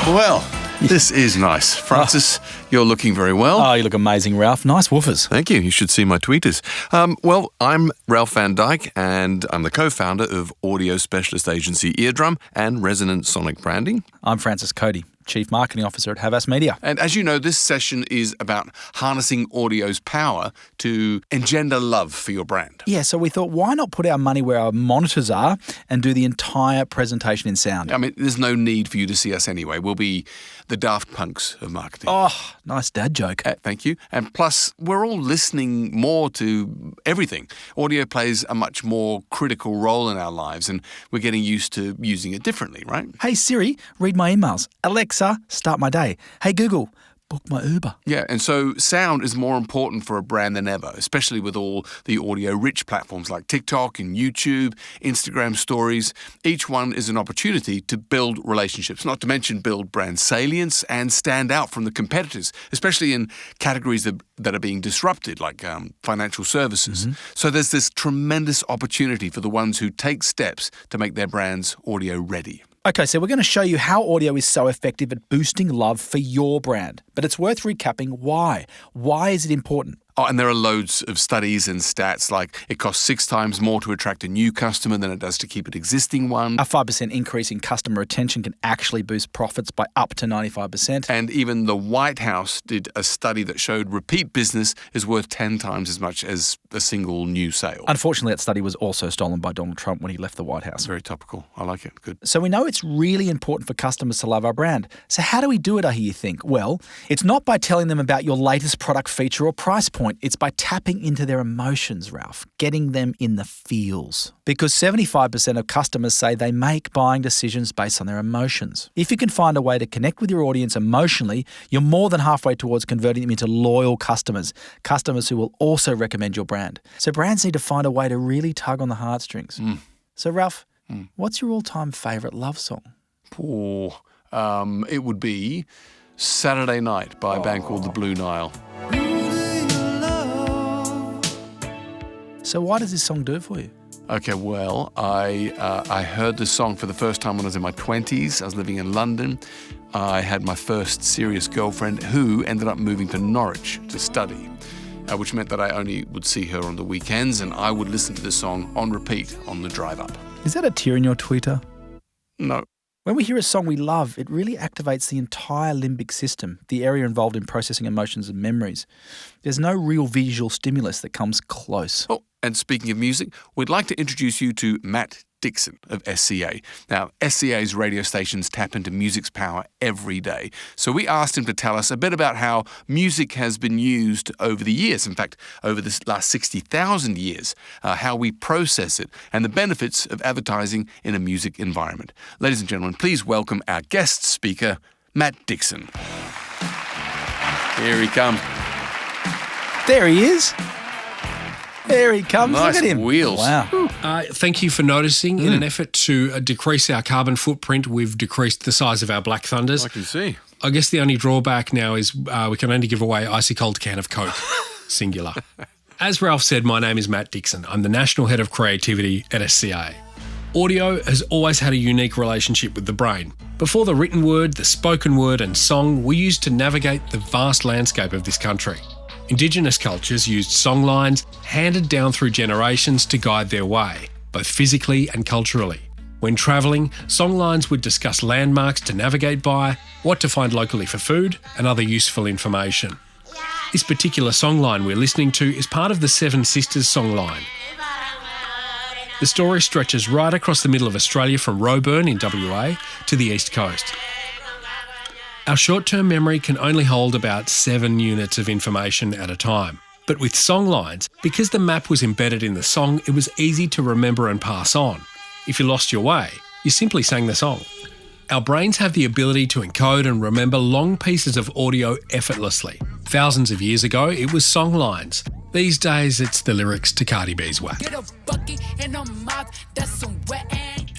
Well, this is nice. Francis, you're looking very well. Oh, you look amazing, Ralph. Nice woofers. Thank you. You should see my tweeters. Well, I'm Ralph Van Dyke, and I'm the co-founder of audio specialist agency Eardrum and Resonant Sonic Branding. I'm Francis Cody, Chief Marketing Officer at Havas Media. And as you know, this session is about harnessing audio's power to engender love for your brand. Yeah, so we thought, why not put our money where our monitors are and do the entire presentation in sound? I mean, there's no need for you to see us anyway. We'll be the Daft Punks of marketing. Oh, nice dad joke. Thank you. And plus, we're all listening more to everything. Audio plays a much more critical role in our lives, and we're getting used to using it differently, right? Hey Siri, read my emails. Alexa, start my day. Hey Google, book my Uber. Yeah, and so sound is more important for a brand than ever, especially with all the audio-rich platforms like TikTok and YouTube, Instagram stories. Each one is an opportunity to build relationships, not to mention build brand salience and stand out from the competitors, especially in categories that are being disrupted, like financial services. So there's this tremendous opportunity for the ones who take steps to make their brands audio-ready. Okay, so we're going to show you how audio is so effective at boosting love for your brand. But it's worth recapping why. Why is it important? Oh, and there are loads of studies and stats, like it costs 6 times more to attract a new customer than it does to keep an existing one. A 5% increase in customer retention can actually boost profits by up to 95%. And even the White House did a study that showed repeat business is worth 10 times as much as a single new sale. Unfortunately, that study was also stolen by Donald Trump when he left the White House. Very topical. I like it. Good. So we know it's really important for customers to love our brand. So how do we do it, I hear you think? Well, it's not by telling them about your latest product feature or price point. It's by tapping into their emotions, Ralph, getting them in the feels. Because 75% of customers say they make buying decisions based on their emotions. If you can find a way to connect with your audience emotionally, you're more than halfway towards converting them into loyal customers, customers who will also recommend your brand. So brands need to find a way to really tug on the heartstrings. So Ralph, what's your all-time favourite love song? It would be Saturday Night by a band called the Blue Nile. So why does this song do it for you? Okay, well, I heard this song for the first time when I was in my 20s. I was living in London. I had my first serious girlfriend who ended up moving to Norwich to study, which meant that I only would see her on the weekends, and I would listen to this song on repeat on the drive up. Is that a tear in your tweeter? No. When we hear a song we love, it really activates the entire limbic system, the area involved in processing emotions and memories. There's no real visual stimulus that comes close. Oh, and speaking of music, we'd like to introduce you to Matt Dixon of SCA. Now, SCA's radio stations tap into music's power every day. So we asked him to tell us a bit about how music has been used over the years, in fact, over the last 60,000 years, how we process it, and the benefits of advertising in a music environment. Ladies and gentlemen, please welcome our guest speaker, Matt Dixon. Here he comes. There he is. There he comes. Nice. Look at him. Wheels. Wow. Thank you for noticing. In an effort to decrease our carbon footprint, we've decreased the size of our Black Thunders. I can see. I guess the only drawback now is we can only give away icy cold can of Coke, singular. As Ralph said, my name is Matt Dixon. I'm the National Head of Creativity at SCA. Audio has always had a unique relationship with the brain. Before the written word, the spoken word and song were used to navigate the vast landscape of this country. Indigenous cultures used songlines handed down through generations to guide their way, both physically and culturally. When travelling, songlines would discuss landmarks to navigate by, what to find locally for food, and other useful information. This particular songline we're listening to is part of the Seven Sisters songline. The story stretches right across the middle of Australia from Roebourne in WA to the East Coast. Our short-term memory can only hold about 7 units of information at a time. But with songlines, because the map was embedded in the song, it was easy to remember and pass on. If you lost your way, you simply sang the song. Our brains have the ability to encode and remember long pieces of audio effortlessly. Thousands of years ago, it was songlines. These days, it's the lyrics to Cardi B's WAP.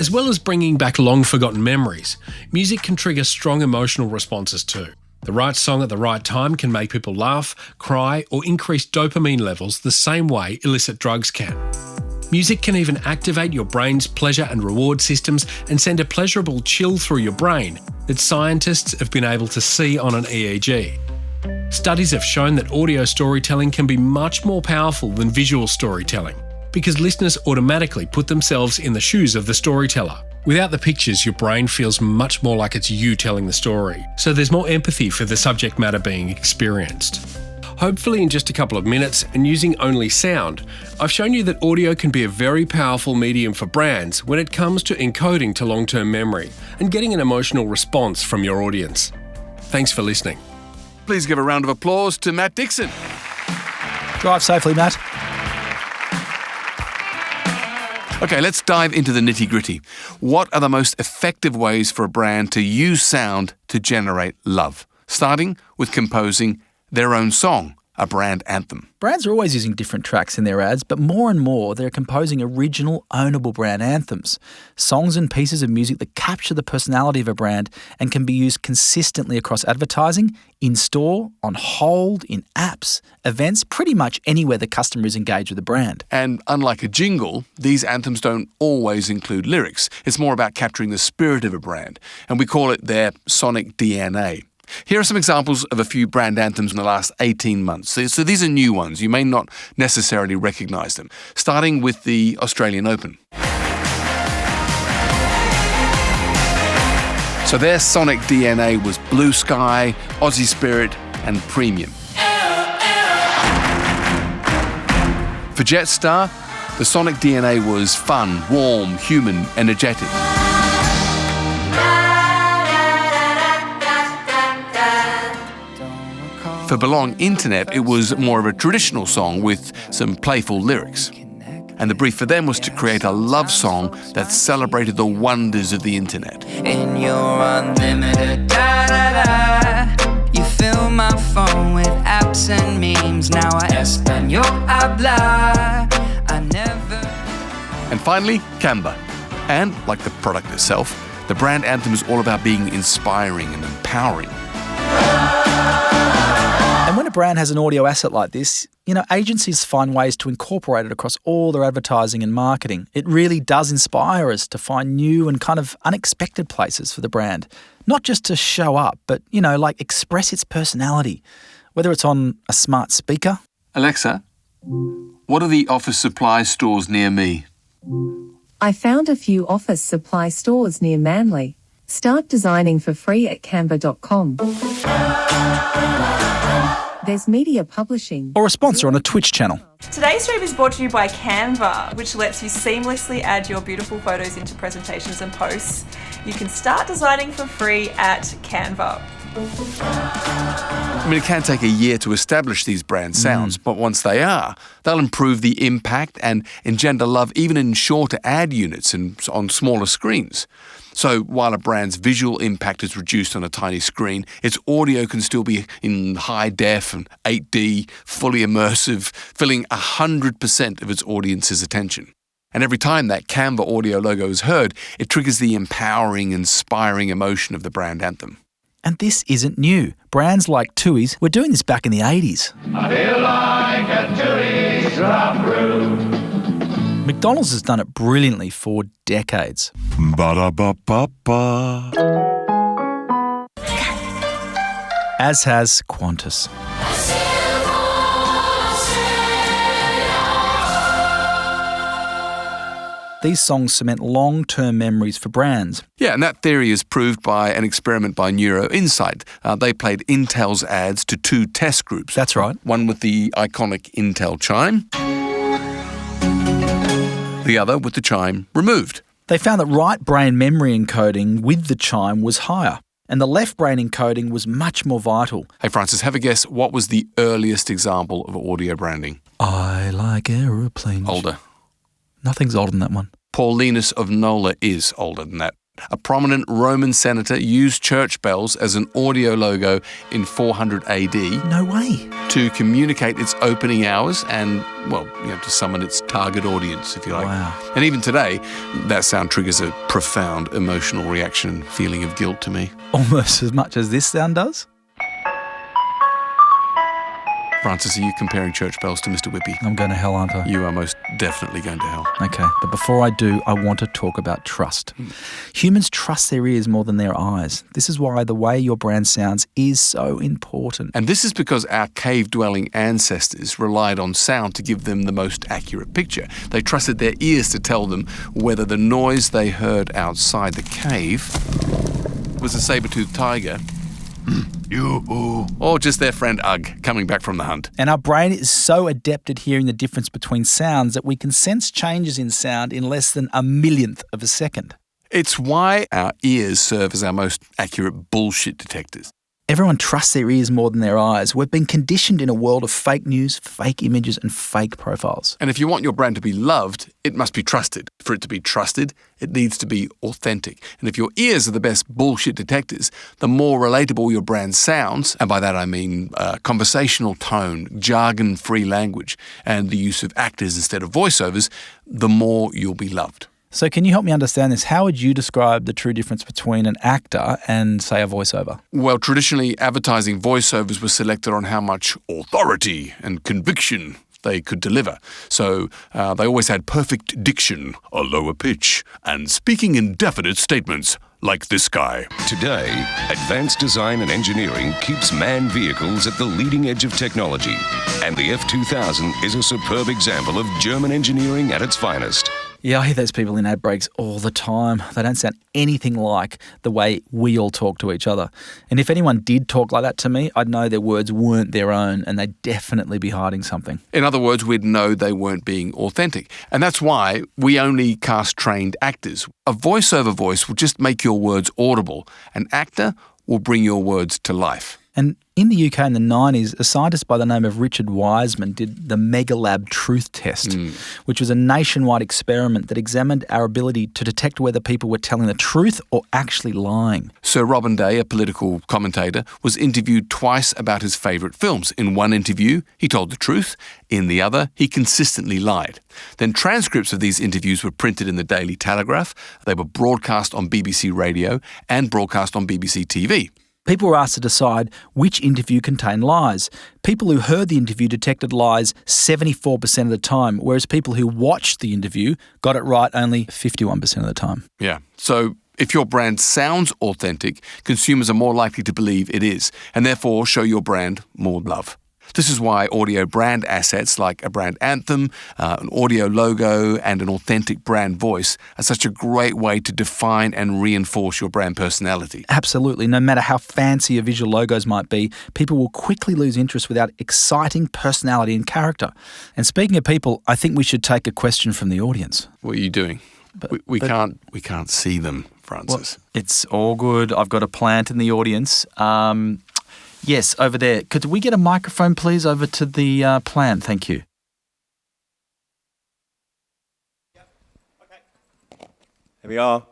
As well as bringing back long-forgotten memories, music can trigger strong emotional responses too. The right song at the right time can make people laugh, cry, or increase dopamine levels the same way illicit drugs can. Music can even activate your brain's pleasure and reward systems and send a pleasurable chill through your brain that scientists have been able to see on an EEG. Studies have shown that audio storytelling can be much more powerful than visual storytelling because listeners automatically put themselves in the shoes of the storyteller. Without the pictures, your brain feels much more like it's you telling the story, so there's more empathy for the subject matter being experienced. Hopefully in just a couple of minutes and using only sound, I've shown you that audio can be a very powerful medium for brands when it comes to encoding to long-term memory and getting an emotional response from your audience. Thanks for listening. Please give a round of applause to Matt Dixon. Drive safely, Matt. Okay, let's dive into the nitty-gritty. What are the most effective ways for a brand to use sound to generate love? Starting with composing their own song, a brand anthem. Brands are always using different tracks in their ads, but more and more they're composing original, ownable brand anthems. Songs and pieces of music that capture the personality of a brand and can be used consistently across advertising, in-store, on hold, in apps, events, pretty much anywhere the customer is engaged with the brand. And unlike a jingle, these anthems don't always include lyrics. It's more about capturing the spirit of a brand, and we call it their sonic DNA. Here are some examples of a few brand anthems in the last 18 months. So these are new ones. You may not necessarily recognise them. Starting with the Australian Open. So their sonic DNA was Blue Sky, Aussie Spirit and Premium. For Jetstar, the sonic DNA was fun, warm, human, energetic. For Belong Internet, it was more of a traditional song with some playful lyrics. And the brief for them was to create a love song that celebrated the wonders of the internet. In your unlimited da-da-da, you fill my phone with apps and memes. Now I español habla. I never... And finally, Canva. And, like the product itself, the brand anthem is all about being inspiring and empowering. And when a brand has an audio asset like this, agencies find ways to incorporate it across all their advertising and marketing. It really does inspire us to find new and kind of unexpected places for the brand. Not just to show up, but, express its personality. Whether it's on a smart speaker. Alexa, what are the office supply stores near me? I found a few office supply stores near Manly. Start designing for free at canva.com. There's media publishing. Or a sponsor on a Twitch channel. Today's stream is brought to you by Canva, which lets you seamlessly add your beautiful photos into presentations and posts. You can start designing for free at Canva. It can take a year to establish these brand sounds, but once they are, they'll improve the impact and engender love even in shorter ad units and on smaller screens. So while a brand's visual impact is reduced on a tiny screen, its audio can still be in high def and 8D, fully immersive, filling 100% of its audience's attention. And every time that Canva audio logo is heard, it triggers the empowering, inspiring emotion of the brand anthem. And this isn't new. Brands like Tui's were doing this back in the 80s. I feel like a Tui's drop through. McDonald's has done it brilliantly for decades. Ba-da-ba-ba-ba. As has Qantas. These songs cement long-term memories for brands. Yeah, and that theory is proved by an experiment by NeuroInsight. They played Intel's ads to 2 test groups. That's right. One with the iconic Intel chime, the other with the chime removed. They found that right brain memory encoding with the chime was higher, and the left brain encoding was much more vital. Hey, Francis, have a guess. What was the earliest example of audio branding? I like aeroplanes. Older. Nothing's older than that one. Paulinus of Nola is older than that. A prominent Roman senator used church bells as an audio logo in 400 AD. No way. To communicate its opening hours and, to summon its target audience, if you like. Wow. And even today, that sound triggers a profound emotional reaction and feeling of guilt to me. Almost as much as this sound does. Francis, are you comparing church bells to Mr. Whippy? I'm going to hell, aren't I? You are most definitely going to hell. Okay, but before I do, I want to talk about trust. Humans trust their ears more than their eyes. This is why the way your brand sounds is so important. And this is because our cave-dwelling ancestors relied on sound to give them the most accurate picture. They trusted their ears to tell them whether the noise they heard outside the cave was a saber-toothed tiger or just their friend Ugg coming back from the hunt. And our brain is so adept at hearing the difference between sounds that we can sense changes in sound in less than a millionth of a second. It's why our ears serve as our most accurate bullshit detectors. Everyone trusts their ears more than their eyes. We've been conditioned in a world of fake news, fake images and fake profiles. And if you want your brand to be loved, it must be trusted. For it to be trusted, it needs to be authentic. And if your ears are the best bullshit detectors, the more relatable your brand sounds, and by that I mean conversational tone, jargon-free language, and the use of actors instead of voiceovers, the more you'll be loved. So can you help me understand this? How would you describe the true difference between an actor and, say, a voiceover? Well, traditionally, advertising voiceovers were selected on how much authority and conviction they could deliver. So they always had perfect diction, a lower pitch, and speaking in definite statements, like this guy. Today, advanced design and engineering keeps manned vehicles at the leading edge of technology. And the F2000 is a superb example of German engineering at its finest. Yeah, I hear those people in ad breaks all the time. They don't sound anything like the way we all talk to each other. And if anyone did talk like that to me, I'd know their words weren't their own and they'd definitely be hiding something. In other words, we'd know they weren't being authentic. And that's why we only cast trained actors. A voiceover voice will just make your words audible. An actor will bring your words to life. And in the UK in the 90s, a scientist by the name of Richard Wiseman did the Megalab Truth Test, which was a nationwide experiment that examined our ability to detect whether people were telling the truth or actually lying. Sir Robin Day, a political commentator, was interviewed twice about his favourite films. In one interview, he told the truth. In the other, he consistently lied. Then transcripts of these interviews were printed in the Daily Telegraph. They were broadcast on BBC Radio and broadcast on BBC TV. People were asked to decide which interview contained lies. People who heard the interview detected lies 74% of the time, whereas people who watched the interview got it right only 51% of the time. Yeah. So if your brand sounds authentic, consumers are more likely to believe it is, and therefore show your brand more love. This is why audio brand assets like a brand anthem, an audio logo, and an authentic brand voice are such a great way to define and reinforce your brand personality. Absolutely. No matter how fancy your visual logos might be, people will quickly lose interest without exciting personality and character. And speaking of people, I think we should take a question from the audience. What are you doing? We can't see them, Francis. Well, it's all good. I've got a plant in the audience. Yes, over there. Could we get a microphone, please, over to the plant? Thank you. Here we are.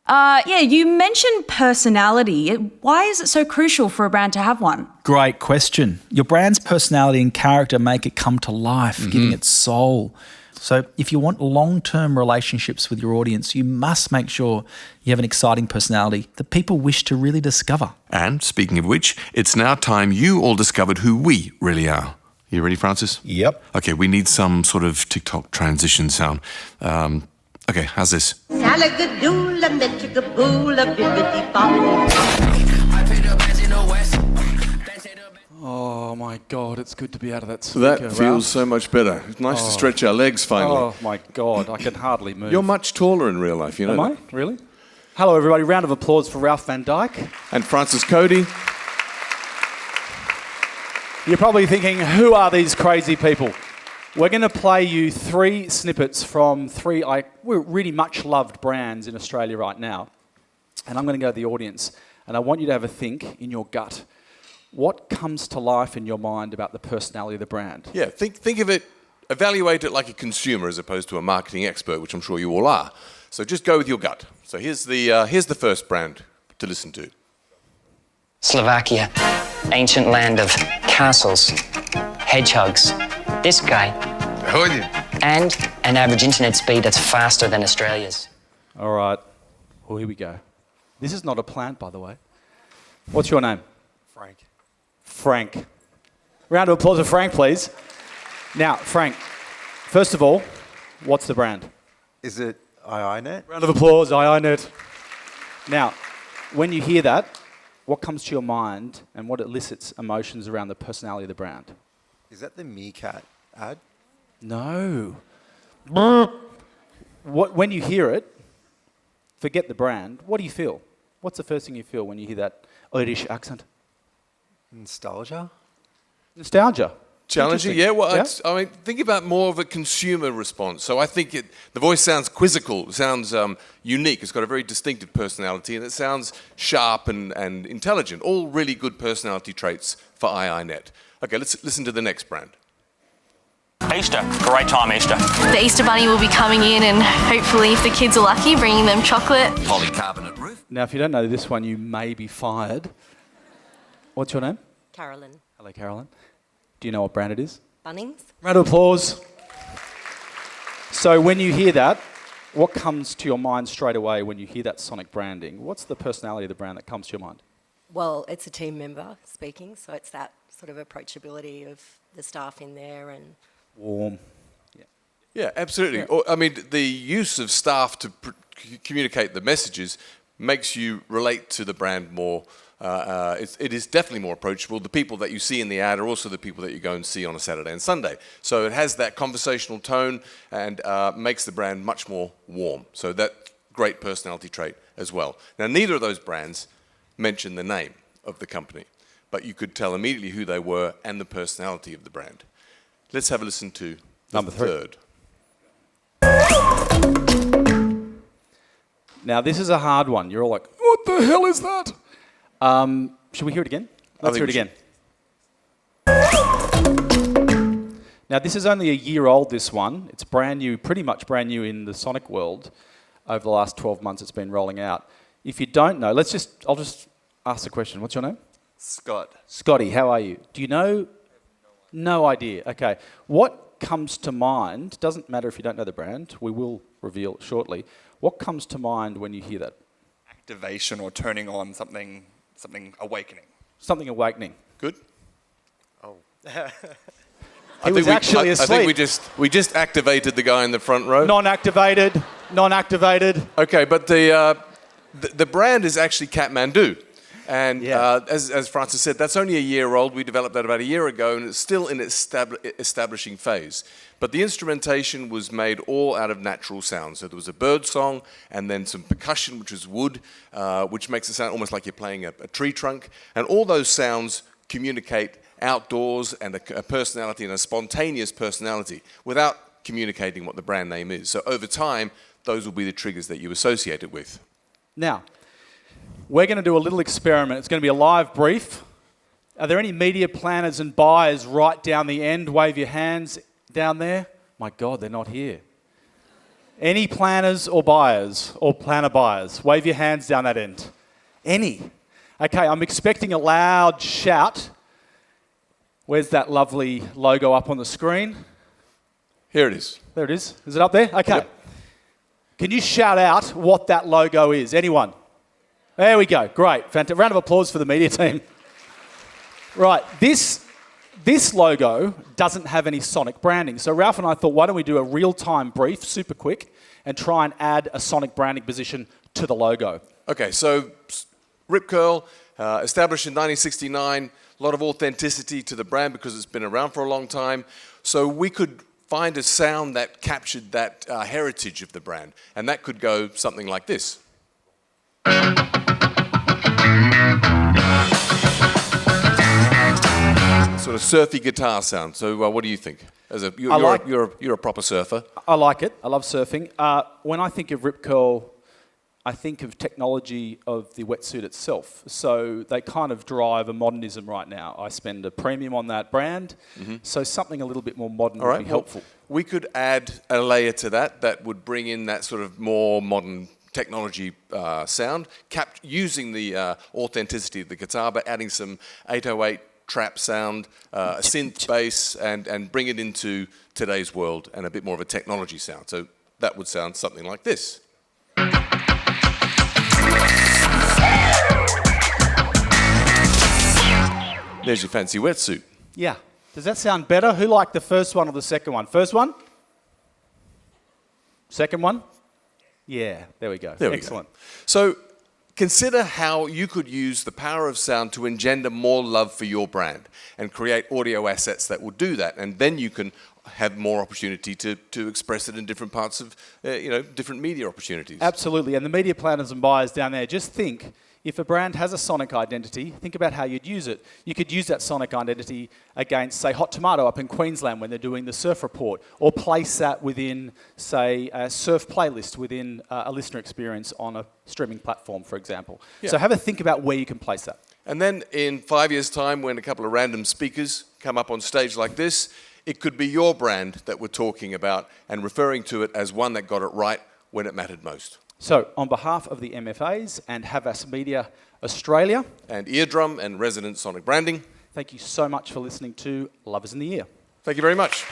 Yeah, you mentioned personality. Why is it so crucial for a brand to have one? Great question. Your brand's personality and character make it come to life, giving it soul. So if you want long-term relationships with your audience, you must make sure you have an exciting personality that people wish to really discover. And speaking of which, it's now time you all discovered who we really are. You ready, Francis? Yep. Okay, we need some sort of TikTok transition sound. Okay, how's this? Oh my God, it's good to be out of that speaker, That feels so much better. It's nice to stretch our legs finally. Oh my God, I can hardly move. You're much taller in real life, you know Am that? I? Really? Hello everybody, round of applause for Ralph van Dijk. And Francis Cody. You're probably thinking, who are these crazy people? We're going to play you 3 snippets from 3 really much loved brands in Australia right now. And I'm going to go to the audience and I want you to have a think in your gut. What comes to life in your mind about the personality of the brand? Yeah, think of it, evaluate it like a consumer as opposed to a marketing expert, which I'm sure you all are. So just go with your gut. So here's the first brand to listen to. Slovakia, ancient land of castles, hedgehogs, this guy, and an average internet speed that's faster than Australia's. All right, well, here we go. This is not a plant, by the way. What's your name? Frank. Frank. Round of applause for Frank, please. Now, Frank, first of all, what's the brand? Is it IINet? Round of applause, IINet. Now, when you hear that, what comes to your mind and what elicits emotions around the personality of the brand? Is that the Meerkat ad? No. When you hear it, forget the brand, what do you feel? What's the first thing you feel when you hear that Irish accent? Nostalgia? Nostalgia. Challenging, yeah. Well, Yeah? I mean, think about more of a consumer response. So I think the voice sounds quizzical, it sounds unique. It's got a very distinctive personality, and it sounds sharp and intelligent. All really good personality traits for IINet. Okay, let's listen to the next brand. Easter, great time Easter. The Easter Bunny will be coming in and hopefully, if the kids are lucky, bringing them chocolate. Polycarbonate roof. Now, if you don't know this one, you may be fired. What's your name? Carolyn. Hello, Carolyn. Do you know what brand it is? Bunnings. Round of applause. So when you hear that, what comes to your mind straight away when you hear that sonic branding? What's the personality of the brand that comes to your mind? Well, it's a team member speaking, so it's that sort of approachability of the staff in there and... Warm. Yeah, absolutely. Yeah. I mean, the use of staff to communicate the messages makes you relate to the brand more. It is definitely more approachable. The people that you see in the ad are also the people that you go and see on a Saturday and Sunday. So it has that conversational tone and makes the brand much more warm. So that's a great personality trait as well. Now, neither of those brands mention the name of the company, but you could tell immediately who they were and the personality of the brand. Let's have a listen to Number three. third. Now, this is a hard one. You're all like, what the hell is that? Should we hear it again? Let's hear it again. Now, this is only a year old, this one. It's brand new, pretty much brand new in the sonic world. Over the last 12 months, it's been rolling out. If you don't know, I'll just ask the question. What's your name? Scott. Scotty, how are you? Do you know? No idea. Okay. What comes to mind, doesn't matter if you don't know the brand, we will reveal it shortly. What comes to mind when you hear that? Activation or turning on something awakening. Something awakening. Good. Oh. He was actually asleep. I think we just activated the guy in the front row. Non-activated. Okay, but the brand is actually Kathmandu. And as Francis said, that's only a year old. We developed that about a year ago, and it's still in its establishing phase. But the instrumentation was made all out of natural sound. So there was a bird song, and then some percussion, which was wood, which makes it sound almost like you're playing a tree trunk. And all those sounds communicate outdoors and a personality and a spontaneous personality without communicating what the brand name is. So over time, those will be the triggers that you associate it with. Now, we're going to do a little experiment. It's going to be a live brief. Are there any media planners and buyers right down the end? Wave your hands down there. My God, they're not here. Any planners or buyers or planner buyers? Wave your hands down that end. Any? Okay, I'm expecting a loud shout. Where's that lovely logo up on the screen? Here it is. There it is. Is it up there? Okay. Yep. Can you shout out what that logo is? Anyone? There we go. Great. Fantastic. Round of applause for the media team. Right. This logo doesn't have any sonic branding. So Ralph and I thought, why don't we do a real-time brief, super quick, and try and add a sonic branding position to the logo. Okay, so Rip Curl, established in 1969, a lot of authenticity to the brand because it's been around for a long time. So we could find a sound that captured that heritage of the brand, and that could go something like this. Sort of surfy guitar sound. So what do you think? You're a proper surfer. I like it. I love surfing. When I think of Rip Curl, I think of technology of the wetsuit itself. So they kind of drive a modernism right now. I spend a premium on that brand. Mm-hmm. So something a little bit more modern would be helpful. We could add a layer to that would bring in that sort of more modern technology sound, using the authenticity of the guitar, but adding some 808 trap sound, a synth bass, and bring it into today's world and a bit more of a technology sound. So that would sound something like this. There's your fancy wetsuit. Yeah. Does that sound better? Who liked the first one or the second one? First one? Second one? Yeah, there we go. There we Excellent. go. So consider how you could use the power of sound to engender more love for your brand and create audio assets that will do that. And then you can have more opportunity to express it in different parts of, different media opportunities. Absolutely. And the media planners and buyers down there, just think, if a brand has a sonic identity, think about how you'd use it. You could use that sonic identity against, say, Hot Tomato up in Queensland when they're doing the surf report, or place that within, say, a surf playlist within a listener experience on a streaming platform, for example. Yeah. So have a think about where you can place that. And then in 5 years' time, when a couple of random speakers come up on stage like this, it could be your brand that we're talking about and referring to it as one that got it right when it mattered most. So, on behalf of the MFAs and Havas Media Australia, and Eardrum and Resident Sonic Branding, thank you so much for listening to Lovers in the Ear. Thank you very much.